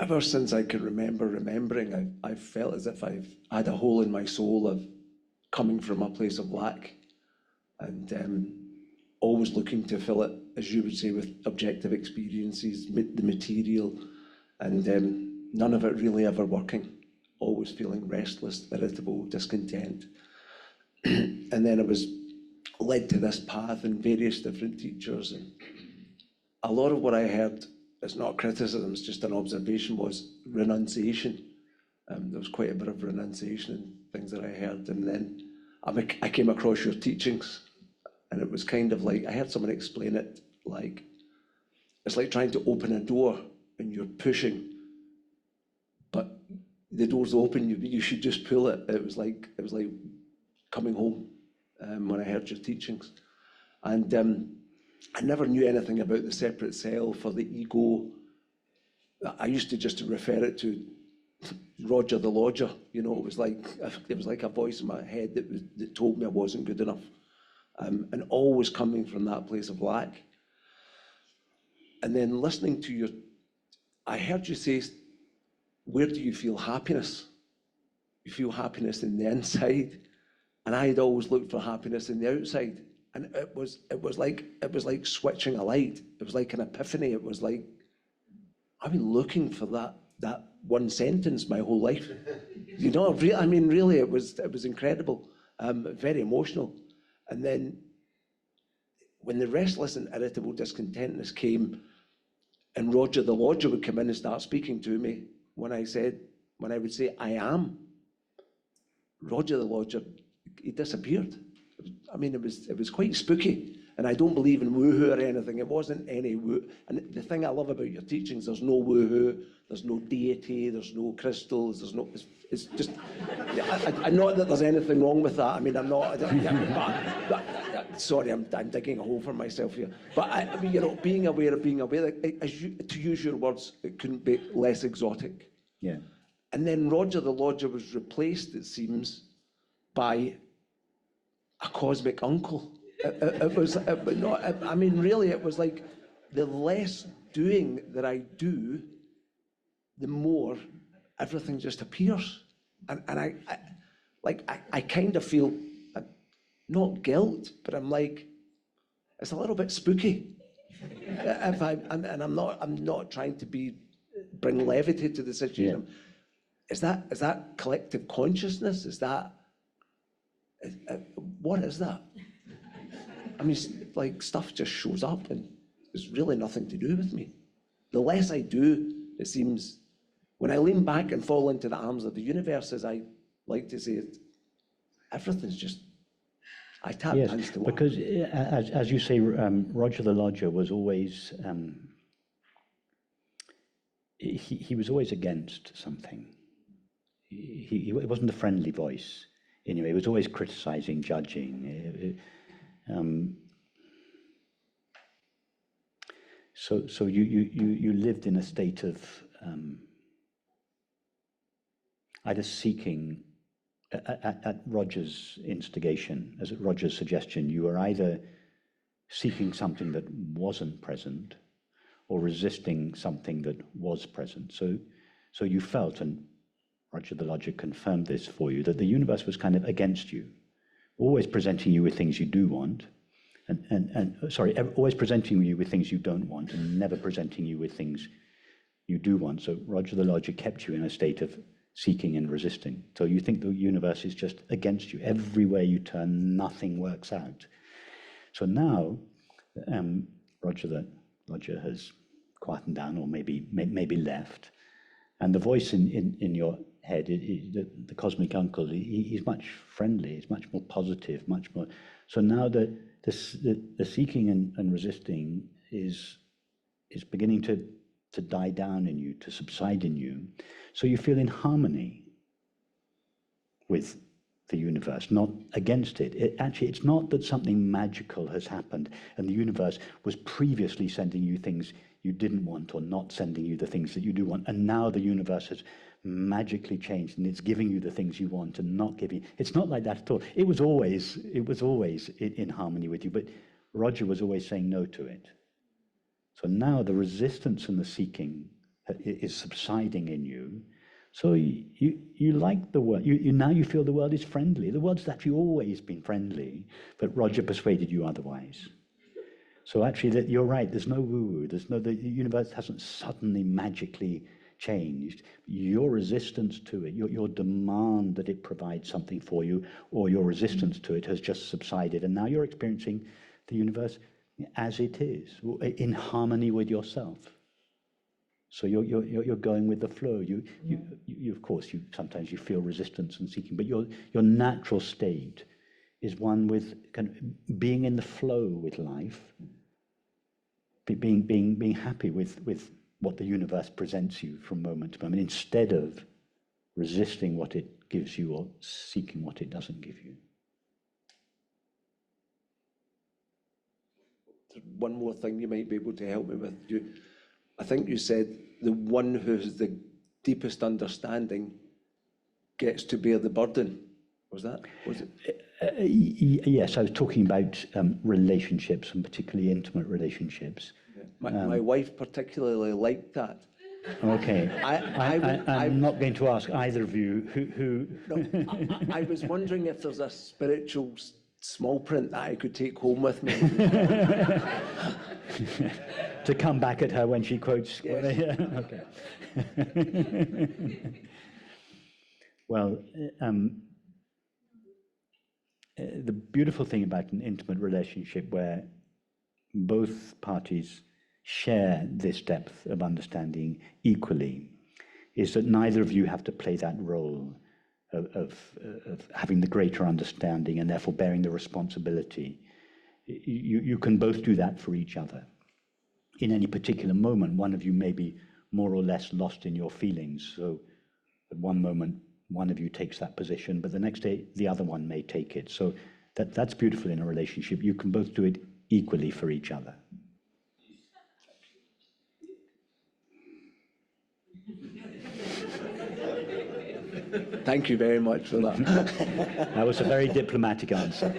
ever since I can remember remembering, I've felt as if I've had a hole in my soul of coming from a place of lack, and always looking to fill it, as you would say, with objective experiences, the material, and none of it really ever working. Always feeling restless, irritable, discontent. And then I was led to this path in various different teachers, and a lot of what I heard, it's not criticism, it's just an observation, was renunciation. There was quite a bit of renunciation in things that I heard, and then I came across your teachings, and it was kind of like, I heard someone explain it like, it's like trying to open a door and you're pushing, but the door's open, you should just pull it. It was like coming home when I heard your teachings. And I never knew anything about the separate self or the ego. I used to just refer it to Roger the Lodger. You know, it was like a voice in my head that told me I wasn't good enough. And always coming from that place of lack. And then listening to I heard you say, where do you feel happiness? You feel happiness in the inside. And I had always looked for happiness in the outside. And it was like switching a light. It was like an epiphany. It was like, I've been looking for that one sentence my whole life. You know, I mean, really, it was incredible, very emotional. And then when the restless and irritable discontentness came, and Roger the Lodger would come in and start speaking to me, when I would say, I am, Roger the Lodger, he disappeared. I mean, it was quite spooky. And I don't believe in woohoo or anything. It wasn't any woo. And the thing I love about your teachings, there's no woohoo, there's no deity, there's no crystals, there's no. It's just. Not that there's anything wrong with that. I mean, I'm not. Sorry, I'm digging a hole for myself here. But I mean, you know, being aware, like, to use your words, it couldn't be less exotic. Yeah. And then Roger the Lodger was replaced, it seems, by a cosmic uncle. I mean, really, it was like the less doing that I do, the more everything just appears. And I kind of feel, not guilt, but I'm like, it's a little bit spooky. I'm not trying to bring levity to the situation. Yeah. Is that collective consciousness? Is that, what is that? I mean, like, stuff just shows up and there's really nothing to do with me. The less I do, it seems, when I lean back and fall into the arms of the universe, as I like to say, everything's just, I tap dance to what. Because as you say, Roger the Lodger was always, he was always against something. He wasn't a friendly voice. Anyway, he was always criticizing, judging. So you lived in a state of either seeking, at Roger's instigation, as at Roger's suggestion, you were either seeking something that wasn't present or resisting something that was present. So you felt, and Roger the Lodger confirmed this for you, that the universe was kind of against you, always presenting you with things you do want, always presenting you with things you don't want, and never presenting you with things you do want. So Roger the Lodger kept you in a state of seeking and resisting. So you think the universe is just against you. Everywhere you turn, nothing works out. So now, Roger the Lodger has quietened down, or maybe left, and the voice in your head, the cosmic uncle, he's much friendly, he's much more positive, much more. So now the seeking and resisting is beginning to die down in you, to subside in you. So you feel in harmony with the universe, not against it. Actually, it's not that something magical has happened and the universe was previously sending you things you didn't want, or not sending you the things that you do want, and now the universe has magically changed and it's giving you the things you want and not giving. It's not like that at all. It was always in harmony with you, but Roger was always saying no to it. So now the resistance and the seeking is subsiding in you. So you like the world. Now you feel the world is friendly. The world's actually always been friendly, but Roger persuaded you otherwise. So actually, you're right. There's no woo-woo. The universe hasn't suddenly magically changed. Your resistance to it, your demand that it provides something for you, or your resistance to it has just subsided, and now you're experiencing the universe as it is, in harmony with yourself. So you're going with the flow. You of course, sometimes you feel resistance and seeking, but your natural state is one with kind of being in the flow with life, being happy with what the universe presents you from moment to moment, instead of resisting what it gives you or seeking what it doesn't give you. One more thing you might be able to help me with. I think you said the one who has the deepest understanding gets to bear the burden. Was it? Yes, I was talking about relationships, and particularly intimate relationships. Yeah. My wife particularly liked that. Okay. I'm not going to ask either of you who... No, I was wondering if there's a spiritual small print that I could take home with me. To come back at her when she quotes... Yes. Okay. Well, the beautiful thing about an intimate relationship where both parties share this depth of understanding equally is that neither of you have to play that role of having the greater understanding and therefore bearing the responsibility. You can both do that for each other. In any particular moment, one of you may be more or less lost in your feelings. So at one moment, one of you takes that position, but the next day, the other one may take it. So that's beautiful in a relationship. You can both do it equally for each other. Thank you very much for that. That was a very diplomatic answer.